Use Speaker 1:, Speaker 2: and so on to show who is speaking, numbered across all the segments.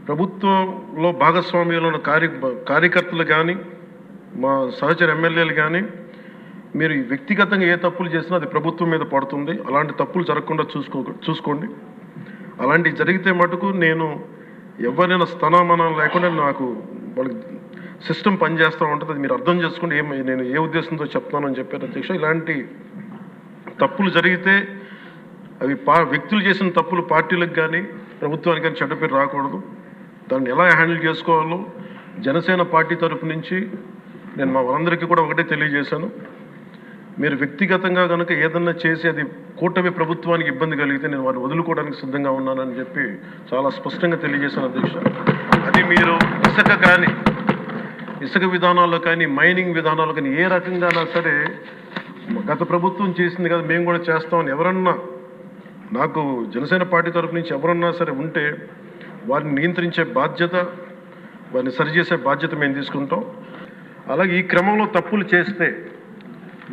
Speaker 1: ప్రభుత్వంలో భాగస్వామ్యంలో ఉన్న కార్యకర్తలు కానీ, మా సహచర ఎమ్మెల్యేలు కానీ, మీరు వ్యక్తిగతంగా ఏ తప్పులు చేసినా అది ప్రభుత్వం మీద పడుతుంది. అలాంటి తప్పులు జరగకుండా చూసుకోండి. అలాంటివి జరిగితే మటుకు నేను ఎవరైనా స్థానమానం లేకుండా నాకు వాళ్ళకి సిస్టమ్ పనిచేస్తూ ఉంటుంది. అది మీరు అర్థం చేసుకోండి. నేను ఏ ఉద్దేశంతో చెప్తానని చెప్పారు అధ్యక్ష. ఇలాంటి తప్పులు జరిగితే అవి వ్యక్తులు చేసిన తప్పులు పార్టీలకు కానీ ప్రభుత్వానికి కానీ చెడ్డ పేరు రాకూడదు. దాన్ని ఎలా హ్యాండిల్ చేసుకోవాలో జనసేన పార్టీ తరఫు నుంచి నేను మా వాళ్ళందరికీ కూడా ఒకటే తెలియజేశాను. మీరు వ్యక్తిగతంగా కనుక ఏదన్నా చేసి అది కూటమి ప్రభుత్వానికి ఇబ్బంది కలిగితే నేను వారిని వదులుకోవడానికి సిద్ధంగా ఉన్నానని చెప్పి చాలా స్పష్టంగా తెలియజేశాను అధ్యక్ష. అది మీరు ఇసుక విధానాల్లో కానీ, మైనింగ్ విధానాల్లో కానీ ఏ రకంగానా సరే గత ప్రభుత్వం చేసింది కదా మేము కూడా చేస్తామని ఎవరన్నా నాకు జనసేన పార్టీ తరఫు నుంచి ఎవరన్నా సరే ఉంటే వారిని నియంత్రించే బాధ్యత, వారిని సరిచేసే బాధ్యత మేము తీసుకుంటాం. అలాగే ఈ క్రమంలో తప్పులు చేస్తే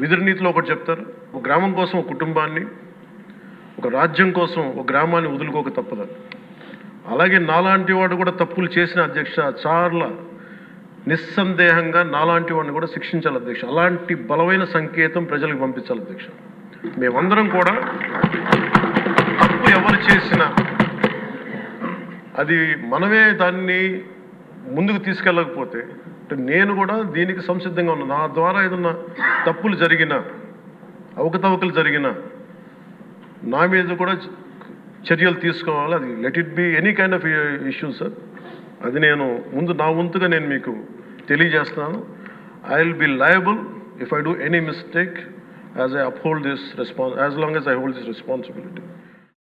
Speaker 1: విధి నీతిలో ఒకటి చెప్తారు. ఒక గ్రామం కోసం ఒక కుటుంబాన్ని, ఒక రాజ్యం కోసం ఒక గ్రామాన్ని వదులుకోక తప్పదు. అలాగే నాలాంటి వాడు కూడా తప్పులు చేసిన అధ్యక్ష చాలా నిస్సందేహంగా నాలాంటి వాడిని కూడా శిక్షించాలి అధ్యక్ష. అలాంటి బలమైన సంకేతం ప్రజలకు పంపించాలి అధ్యక్ష. మేమందరం కూడా తప్పు ఎవరు చేసినా అది మనమే దాన్ని ముందుకు తీసుకెళ్ళకపోతే నేను కూడా దీనికి సంసిద్ధంగా ఉన్నాను. నా ద్వారా ఏదన్నా తప్పులు జరిగినా, అవకతవకలు జరిగినా నా మీద కూడా చర్యలు తీసుకోవాలి. అది let it be any kind of issue sir. అది నేను నా వంతుగా నేను మీకు తెలియజేస్తున్నాను. I will be liable if I do any mistake as I uphold this as long as I hold this responsibility.